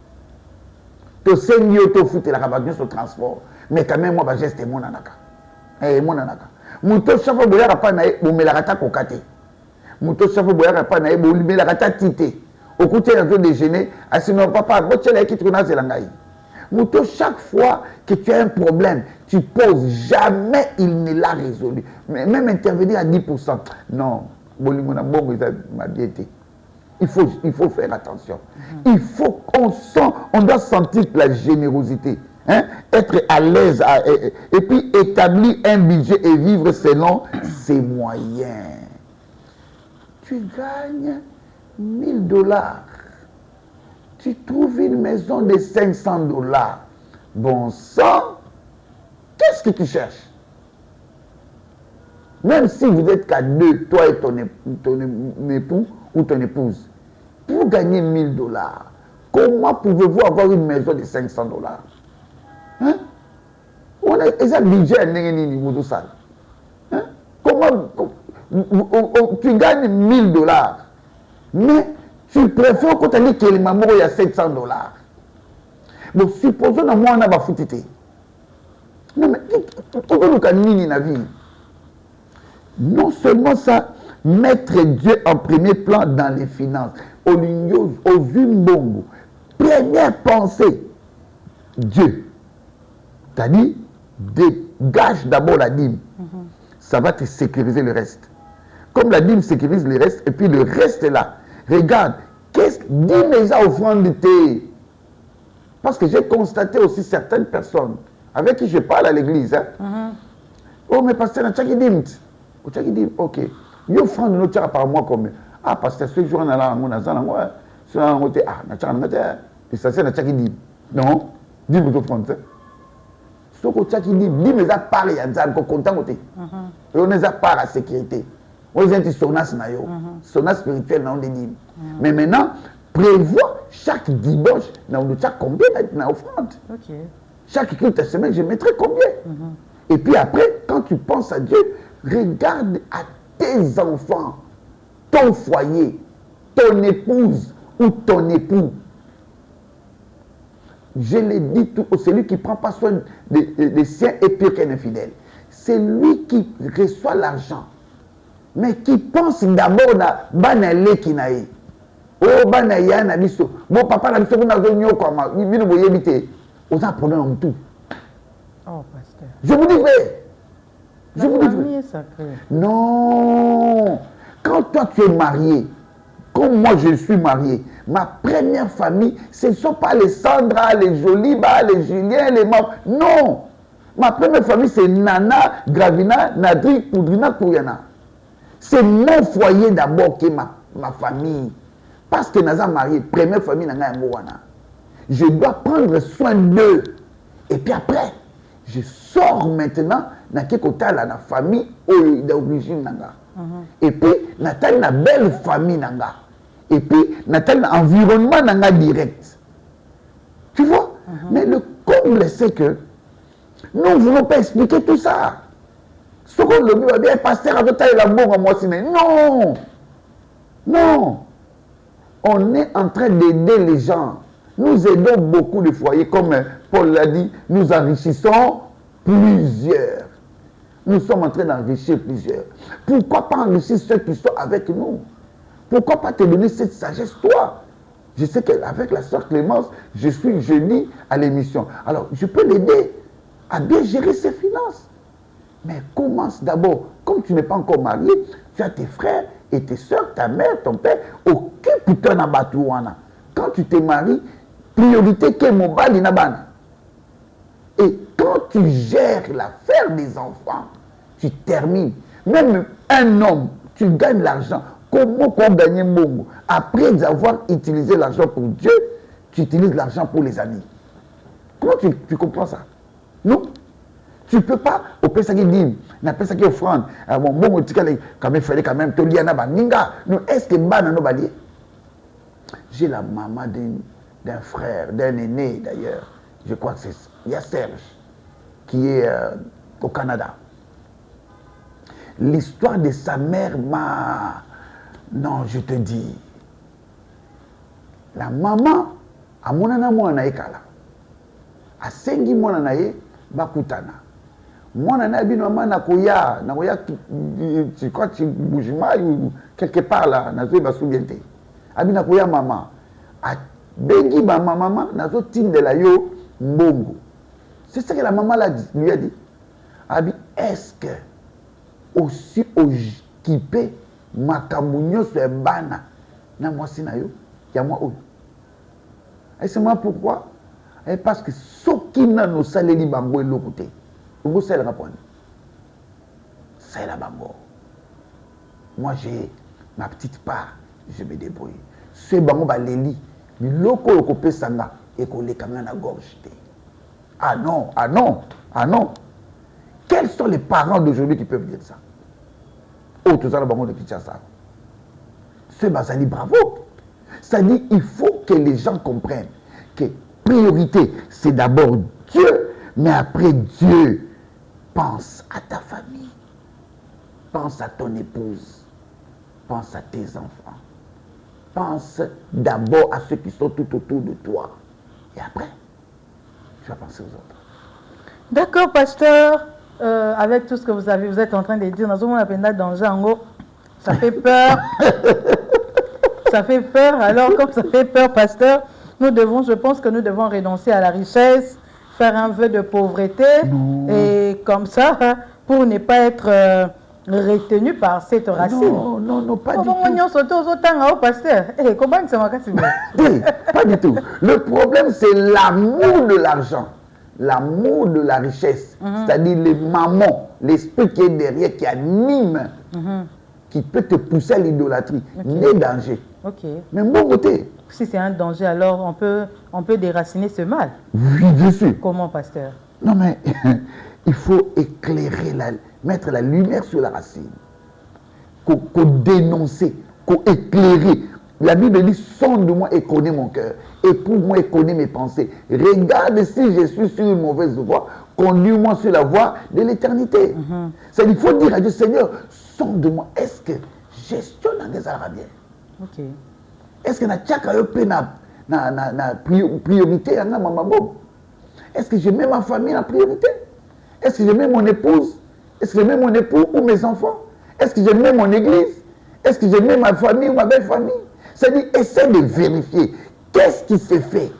Tu sais, tu foutre la rabagne sur le transport. Mais quand même, moi, je geste mon anaka. Mon anaka. Mouton, chaque fois que vous avez vous me la rata kokate. Mouton, chaque fois que vous avez vous me la rata tité. Au côté de déjeuner, sinon, papa, vous avez qui tourne à Zelangaï. Mouton, chaque fois que tu as un problème, tu poses, jamais il ne l'a résolu. Mais même intervenir à 10%. Non, il faut faire attention. Il faut qu'on sent, on doit sentir la générosité. hein, être à l'aise et puis établir un budget et vivre selon ses moyens. Tu gagnes 1000 $. Tu trouves une maison de 500 $. Bon sang, qu'est-ce que tu cherches? Même si vous êtes qu'à deux, toi et ton époux ou ton épouse, pour gagner 1000 $, comment pouvez-vous avoir une maison de 500 $? Hein? On a un budget, hein? Comment tu gagnes 1000 $, mais tu préfères que tu aies que les mamans il y a 700 $. Donc supposons que moi on a ma foutité. Non mais non seulement ça, mettre Dieu en premier plan dans les finances. Première pensée, Dieu. C'est-à-dire, dégage d'abord la dîme. Ça va te sécuriser le reste. Comme la dîme sécurise le reste, et puis le reste est là. Regarde, dîme les offrandes de thé. Parce que j'ai constaté aussi certaines personnes avec qui je parle à l'église. Hein? Oh, mais pasteur, tu as dit, ok. Il offrande notre par mois combien? Ah, pasteur, ce jour, on a là, on a ça, on a ça, on a ça, non, dis vous offrande. Ce que tu as dit, dis mais à part, il y a un content côté. Et on est à part la sécurité. On est sonas sonas spirituel, on dit. Mais maintenant, prévois chaque dimanche, on a combien d'offrandes. Chaque culte de semaine, je mettrai combien. Et puis après, quand tu penses à Dieu, regarde à tes enfants, ton foyer, ton épouse ou ton époux. Je l'ai dit tout, celui qui ne prend pas soin des siens est pire qu'un infidèle. C'est lui qui reçoit l'argent, mais qui pense d'abord à banale kinaï. Oh, banaya na biso. Mon papa na biso na zonyo koma. Il nous voyait habiter. On a problème en tout. Oh, pasteur. Je vous dis vrai. Je vous dis vrai. Non. Quand toi tu es marié, comme moi je suis marié, ma première famille, ce ne sont pas les Sandra, les Joliba, les Julien, les membres. Non. Ma première famille, c'est Nana, Gravina, Nadri, Poudrina, Kouyana. C'est mon foyer d'abord qui est ma famille. Parce que Naza marié, première famille, je dois prendre soin d'eux. Et puis après, je sors maintenant dans la famille d'origine. Et puis, Nathalie na belle famille. Et puis, Nathalie na environnement direct. Tu vois? Mais le comble, c'est que nous ne voulons pas expliquer tout ça. Ce qu'on le dit, bien, pasteur, avec la bonne moi, non! Non! On est en train d'aider les gens. Nous aidons beaucoup de foyers, comme Paul l'a dit, nous enrichissons plusieurs. Nous sommes en train d'enrichir plusieurs. Pourquoi pas enrichir ceux qui sont avec nous? Pourquoi pas te donner cette sagesse, toi? Je sais qu'avec la sœur Clémence, je suis jeudi à l'émission. Alors, je peux l'aider à bien gérer ses finances. Mais commence d'abord, comme tu n'es pas encore marié, tu as tes frères et tes soeurs, ta mère, ton père, occupe-toi na batouana. Quand tu te maries, priorité que mon bal inabana. Et quand tu gères l'affaire des enfants, tu termines. Même un homme, tu gagnes l'argent. Comment gagner mon? Après avoir utilisé l'argent pour Dieu, tu utilises l'argent pour les amis. Comment tu comprends ça? Non? Tu ne peux pas, au Pessah qui dit, na Pessah qui offrande, bon, tu fallait quand même te lier à Baninga. Est-ce que Bana no balier? J'ai la maman d'un frère, d'un aîné d'ailleurs, je crois que c'est, il y a Serge, qui est au Canada. L'histoire de sa mère m'a... Non, je te dis, la maman, à mon anamoua naekala, à sengi mon anaye, bakutana. Mon anabi maman nakoya, tu crois que tu bouges mal ou quelque part là, nazo ba souviente. Abi nakoya maman, a bengi ba maman, nazo tin de la yo mbongo. C'est ce que la maman lui a dit. Abi, est-ce que aussi occupé makambo nyonso ya bana na mwasi na yo ya moi oyo? Et c'est moi pourquoi? Et parce que soki nano saleli bango eloko te ongo salela poni salela bango. Moi j'ai ma petite part, je me débrouille. Ce bango baleli biloko okopesa nga ekoleka nga na gorge te. Ah non, ah non, ah non. Quels sont les parents d'aujourd'hui qui peuvent dire ça? Oh, tout ça, le bango de Kinshasa. Ce bazali, bravo. Ça dit, il faut que les gens comprennent que priorité, c'est d'abord Dieu, mais après Dieu, pense à ta famille, pense à ton épouse, pense à tes enfants, pense d'abord à ceux qui sont tout autour de toi, et après, tu vas penser aux autres. D'accord, pasteur. Avec tout ce que vous êtes en train de dire, dans Django, ça fait peur. Ça fait peur. Alors, comme ça fait peur, pasteur, je pense que nous devons renoncer à la richesse, faire un vœu de pauvreté, et comme ça, pour ne pas être retenu par cette racine. Non, non, non, pas du tout. Pasteur. Comment ça m'a Oui, pas du tout. Le problème, c'est l'amour de l'argent. L'amour de la richesse, c'est-à-dire les mamans, l'esprit qui est derrière, qui anime, qui peut te pousser à l'idolâtrie, n'est danger. Mais bon côté. Si c'est un danger, alors on peut déraciner ce mal. Oui, bien sûr. Comment, pasteur? Non, mais il faut éclairer, mettre la lumière sur la racine, qu'on dénoncer, qu'on éclairer. La Bible dit, sonde-moi et connais mon cœur. Éprouve-moi et connais mes pensées. Regarde si je suis sur une mauvaise voie. Conduis-moi sur la voie de l'éternité. Il faut dire à Dieu, Seigneur, sonde-moi. Est-ce que gestionne des arabiens? Est-ce que na priorité à ma maman? Est-ce que je mets ma famille en priorité? Est-ce que je mets mon épouse? Est-ce que je mets mon époux ou mes enfants? Est-ce que je mets mon église? Est-ce que je mets ma famille ou ma belle famille? C'est-à-dire, essaie de vérifier qu'est-ce qui se fait.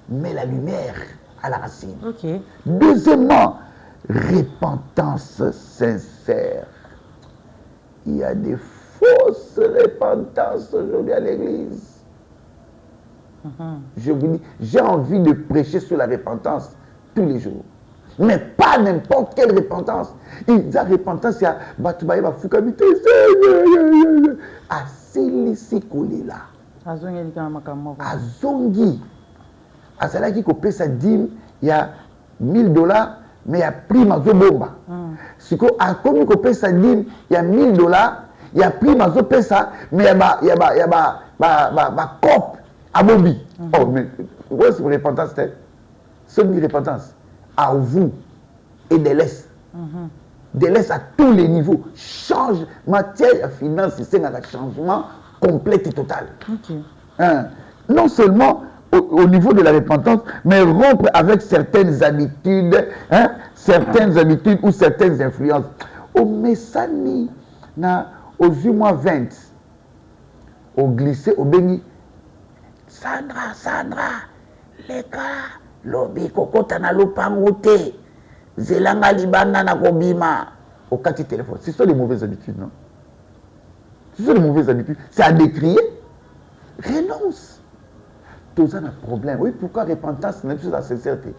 Mets la lumière à la racine. Deuxièmement, repentance sincère. Il y a des fausses repentances aujourd'hui à l'église. Je vous dis, j'ai envie de prêcher sur la repentance tous les jours. Mais pas n'importe quelle repentance. La repentance, il y a Batoubaye Bafoukabité. Asilisi Kolila. Azongi. Azalaki kopé sa dîme, il y a $1000, mais il y a prix mazo bomba. Si ko a komi kopé sa dîme, il y a $1000, il y a prix mazo pesa, mais il y a ba cop à bombi. Oh, mais où est-ce que repentance c'est? C'est une repentance. À vous et de l'Est. De l'Est à tous les niveaux. Change matière, finance, c'est un changement complet et total. Non seulement au niveau de la repentance, mais rompre avec certaines habitudes, certaines habitudes ou certaines influences. Au Messani, aux 20, au glissé, au béni, Sandra, les gars. Lobi kokota na lopango te zelanga libanda na kobima au kati téléphone. Ce sont des mauvaises habitudes, non? Ce sont des mauvaises habitudes. C'est à décrier. Renonce. Tout ça a un problème. Oui, pourquoi repentance n'est plus la sincérité?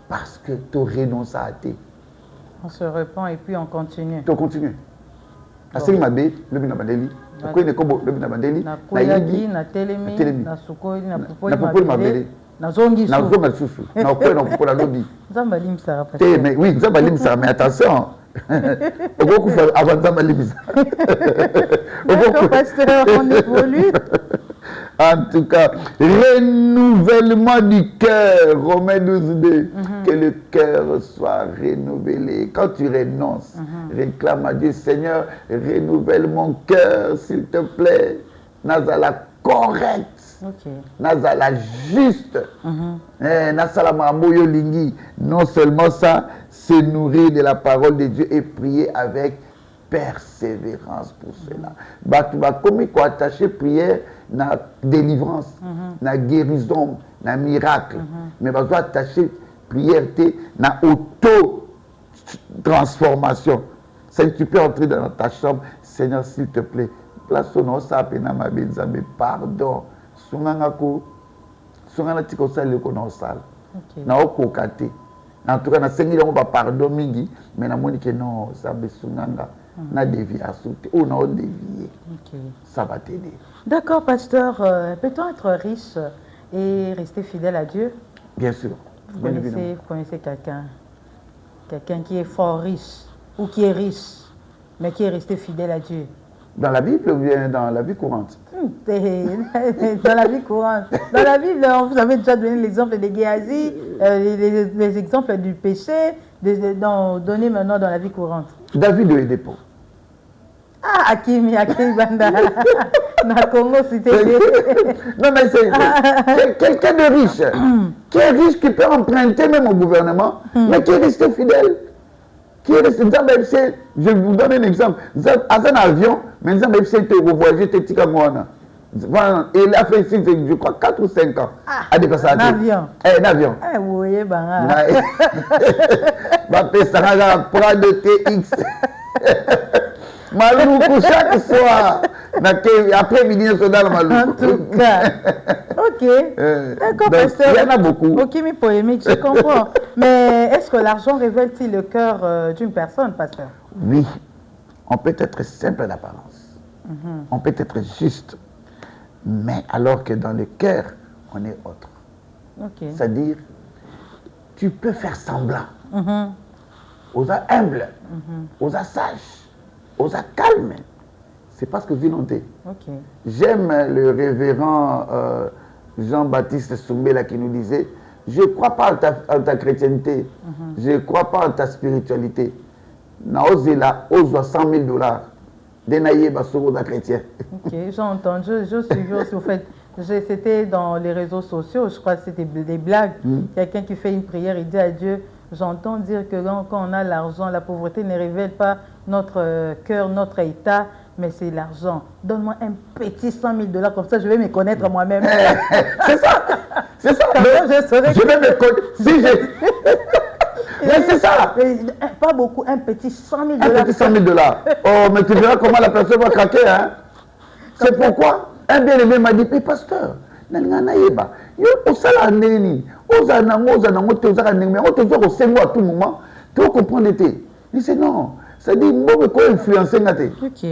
Parce que tu renonces à thé. On se repent et puis on continue. Tu continues. La série Mabé, le Binabandeli, le Koine Kobo, le Binabandeli, na Koyaki, na Telemi, na Sukoi, na Poupoi Mabele. Nazongi susu. Na okwe na kupola lobi. Nzamba limsara pas. Mais oui, Nzamba limsara, mais attention. Beaucoup avant Nzamba limsara. D'accord, pasteur, on évolue. En tout cas, renouvellement du cœur, Romains 12:2, que le cœur soit renouvelé. Quand tu renonces, réclame à Dieu, Seigneur, renouvelle mon cœur, s'il te plaît. Nazala correct. Nazala juste. Nazala mamoyo lingi. Non seulement ça, se nourrir de la parole de Dieu et prier avec persévérance pour cela. Tu vas comme attacher prière na délivrance, na guérison, na miracle. Mais tu vas attacher prière na auto-transformation. Si tu peux entrer dans ta chambre, Seigneur, s'il te plaît, place ton nom, ça pena ma pardon. Sungana tiko sali ko na osala. Na okokate. En tout cas, na sengi on va pardon mingi, mais na moni que non, ça besunganga. Na déviation, on a dévié. Ça va t'aider. D'accord, pasteur. Peut-on être riche et rester fidèle à Dieu? Bien sûr. Vous connaissez quelqu'un qui est fort riche ou qui est riche, mais qui est resté fidèle à Dieu? Dans la Bible ou bien dans la vie courante? Dans la vie courante. Dans la Bible, vous avez déjà donné l'exemple de Géasi, les exemples du péché, donnez maintenant dans la vie courante. David de Edepo. Ah, Akimi Banda. Na Congo, c'était... Non, mais c'est quelqu'un de riche, qui peut emprunter même au gouvernement, mais qui est resté fidèle. Je vous donne un exemple. Dans un avion, mais il a voyagé, il a fait, je crois, 4 ou 5 ans à dépasser un avion. Un avion. Oui, ben. Prends de TX. Maloukou chaque soir. Après midi, on se donne Maloukou. En tout cas. Ok. D'accord, pasteur. Il y en a beaucoup. Ok, mais polémique, je comprends. Mais est-ce que l'argent révèle-t-il le cœur d'une personne, pasteur? Oui. On peut être simple d'apparence. On peut être juste. Mais alors que dans le cœur, on est autre. C'est-à-dire, tu peux faire semblant. Aux humbles, aux sages, aux calmes. C'est parce que volonté. J'aime le révérend Jean-Baptiste Soumbela qui nous disait, je ne crois pas en ta chrétienté, je ne crois pas en ta spiritualité. Naozela, ose 100 000 $. Denaye Bassoro da chrétien. Ok, j'ai entendu, je suis aussi, au fait, c'était dans les réseaux sociaux, je crois que c'était des blagues. Quelqu'un qui fait une prière, il dit à Dieu, j'entends dire que quand on a l'argent, la pauvreté ne révèle pas notre cœur, notre état, mais c'est l'argent. Donne-moi un petit 100 000 $, comme ça je vais me connaître moi-même. C'est ça. C'est ça. Je vais me connaître. Si mais c'est ça. Pas beaucoup, un petit 100 000 $. Un petit 100 000 $. Oh, mais tu verras comment la personne va craquer. Hein? C'est pourquoi un bien-aimé m'a dit, mais pasteur, tu comprends. Il dit non. Ça dit, moi, je influencer. Ok.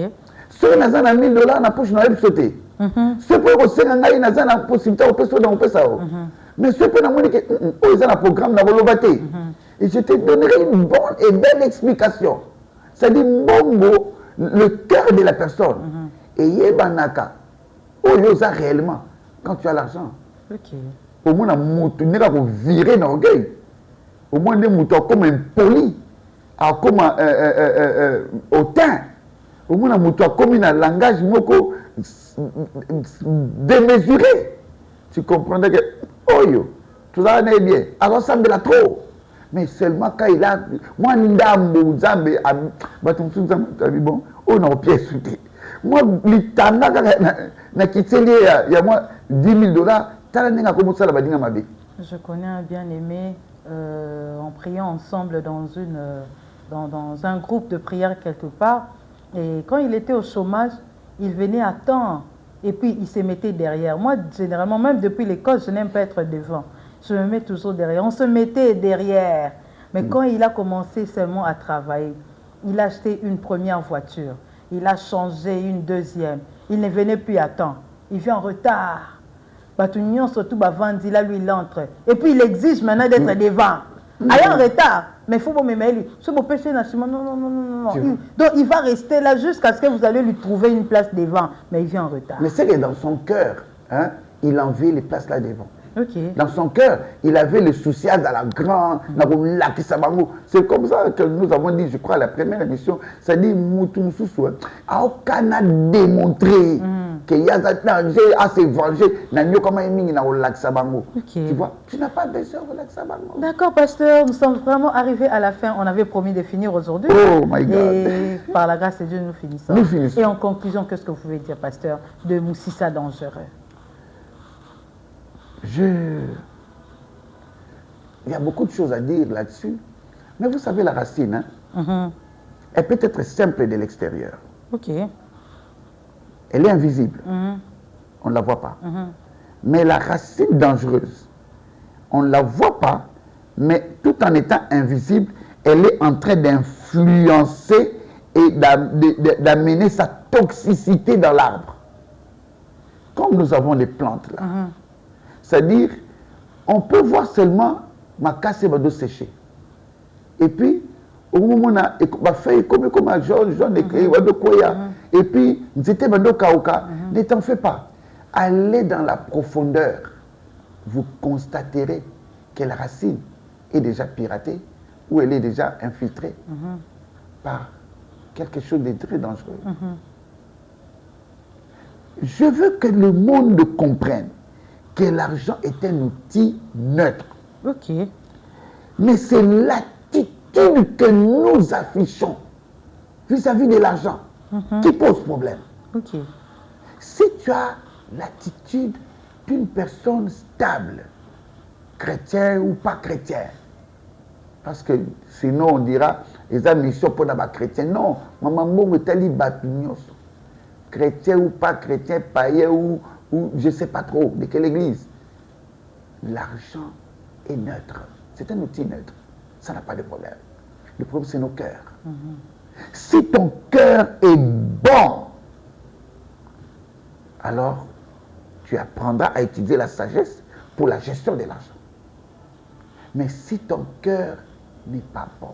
Si on a 1 000 $, na poche na sauter. Ce pour que c'est un possibilité on peut ça. Mais ce pour na que ils ont un programme na volonté. Et je te donnerai une bonne et belle explication. Ça dit bongo le cœur de la personne. Et yebanaka oyoza réellement quand tu as l'argent. Ok. Au moins tu n'es pas virer d'orgueil. Au moins tu comme impoli, comme hautain. Au moins tu as comme un langage démesuré. Tu comprendrais que oyo tout ça n'est bien. Alors ça me la trop. Mais seulement quand il a moi ndambo zambe batumsu zambe bon on a pièce sauté. Moi litanga na kiteli ya moi 10 000 $. Je connais un bien-aimé en priant ensemble dans un groupe de prière quelque part. Et quand il était au chômage, il venait à temps et puis il se mettait derrière. Moi, généralement, même depuis l'école, je n'aime pas être devant. Je me mets toujours derrière. On se mettait derrière. Mais quand il a commencé seulement à travailler, il a acheté une première voiture. Il a changé une deuxième. Il ne venait plus à temps. Il vient en retard. Surtout là, lui, il entre. Et puis, il exige maintenant d'être devant. Il est en retard. Mais il faut me mettre. Ce beau péché national, non. Donc, il va rester là jusqu'à ce que vous allez lui trouver une place devant. Mais il vient en retard. Mais c'est que dans son cœur, hein, il envie les places là devant. Okay. Dans son cœur, il avait le souci dans la grande, c'est comme ça que nous avons dit, je crois, à la première émission, ça dit Moutou aucun a démontré qu'il y a un danger à se venger. Tu vois, tu n'as pas besoin de Laxabango. D'accord, pasteur, nous sommes vraiment arrivés à la fin. On avait promis de finir aujourd'hui. Oh my God. Et par la grâce de Dieu, nous finissons. Et en conclusion, qu'est-ce que vous pouvez dire, pasteur, de Moussissa dangereux? Il y a beaucoup de choses à dire là-dessus. Mais vous savez, la racine, hein, elle peut être simple de l'extérieur. Ok. Elle est invisible. On ne la voit pas. Mais la racine dangereuse, On ne la voit pas, mais tout en étant invisible, elle est en train d'influencer et d'amener sa toxicité dans l'arbre. Comme nous avons les plantes là. C'est-à-dire, on peut voir seulement ma casse et ma dos séchée. Et puis, au moment où on a fait comme jaune, et puis, c'était ma dos kaoka, ne t'en fais pas. Allez dans la profondeur. Vous constaterez que la racine est déjà piratée ou elle est déjà infiltrée par quelque chose de très dangereux. Je veux que le monde comprenne que l'argent est un outil neutre. Ok. Mais c'est l'attitude que nous affichons vis-à-vis de l'argent qui pose problème. Ok. Si tu as l'attitude d'une personne stable, chrétien ou pas chrétien, parce que sinon on dira, les amis sont pas d'abord chrétiens. Non, maman est allée battre chrétien ou pas chrétien, païen ou je ne sais pas trop de quelle église. L'argent est neutre. C'est un outil neutre. Ça n'a pas de problème. Le problème, c'est nos cœurs. Si ton cœur est bon, alors tu apprendras à utiliser la sagesse pour la gestion de l'argent. Mais si ton cœur n'est pas bon,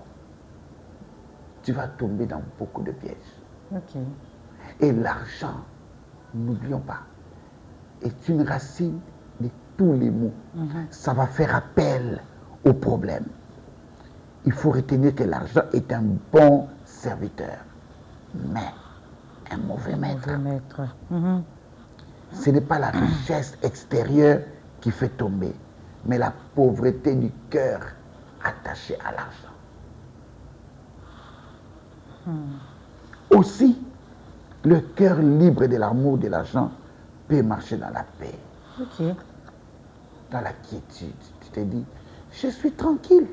tu vas tomber dans beaucoup de pièges. Okay. Et l'argent, n'oublions pas, est une racine de tous les maux. Ça va faire appel au problème. Il faut retenir que l'argent est un bon serviteur, mais un mauvais maître. Ce n'est pas la richesse extérieure qui fait tomber, mais la pauvreté du cœur attaché à l'argent. Aussi, le cœur libre de l'amour de l'argent peut marcher dans la paix, dans la quiétude. Tu te dis, je suis tranquille,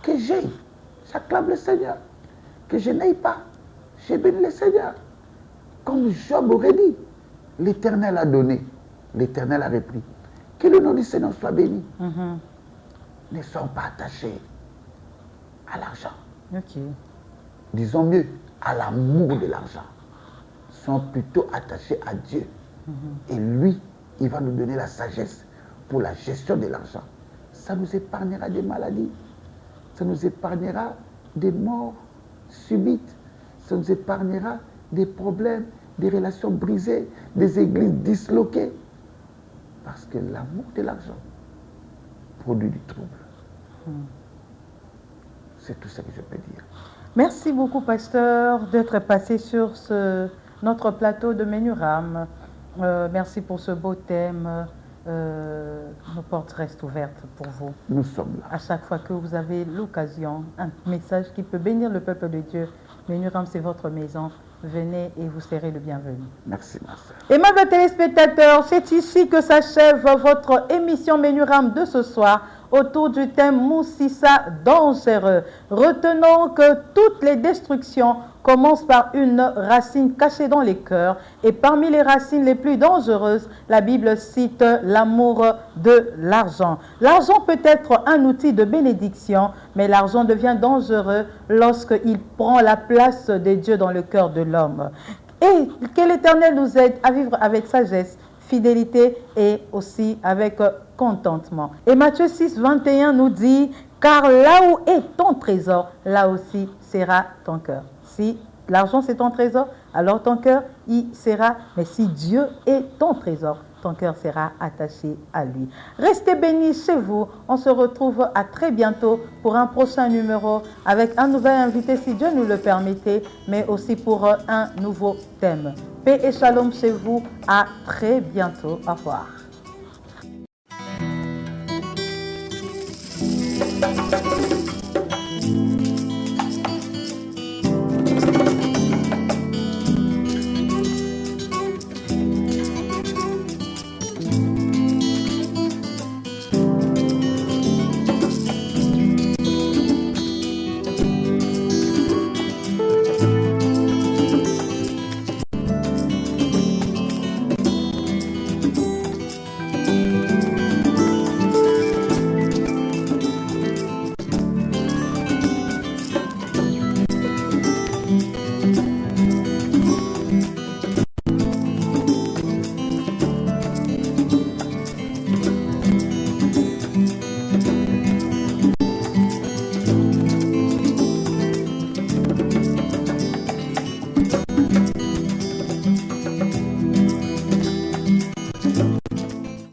que j'ai, j'acclame le Seigneur, que je n'aille pas, j'ai béni le Seigneur. Comme Job aurait dit, l'Éternel a donné, l'Éternel a repris. Que le nom du Seigneur soit béni. Ne soyons pas attachés à l'argent. Disons mieux, à l'amour de l'argent. Soyons plutôt attachés à Dieu. Et lui, il va nous donner la sagesse pour la gestion de l'argent. Ça nous épargnera des maladies. Ça nous épargnera des morts subites. Ça nous épargnera des problèmes, des relations brisées, des églises disloquées. Parce que l'amour de l'argent produit du trouble. C'est tout ce que je peux dire. Merci beaucoup, pasteur, d'être passé sur notre plateau de Menuram. Merci pour ce beau thème. Nos portes restent ouvertes pour vous. Nous sommes là. À chaque fois que vous avez l'occasion, un message qui peut bénir le peuple de Dieu. Menuram, c'est votre maison. Venez et vous serez le bienvenu. Merci, ma sœur. Aimables téléspectateurs, c'est ici que s'achève votre émission Menuram de ce soir autour du thème Moussissa dangereux. Retenons que toutes les destructions commencent par une racine cachée dans les cœurs. Et parmi les racines les plus dangereuses, la Bible cite l'amour de l'argent. L'argent peut être un outil de bénédiction, mais l'argent devient dangereux lorsqu'il prend la place de Dieu dans le cœur de l'homme. Et que l'Éternel nous aide à vivre avec sagesse, fidélité et aussi avec contentement. Et Matthieu 6, 21 nous dit, car là où est ton trésor, là aussi sera ton cœur. Si l'argent c'est ton trésor, alors ton cœur y sera. Mais si Dieu est ton trésor, ton cœur sera attaché à lui. Restez bénis chez vous. On se retrouve à très bientôt pour un prochain numéro avec un nouvel invité si Dieu nous le permettait, mais aussi pour un nouveau thème. Paix et shalom chez vous. À très bientôt. Au revoir.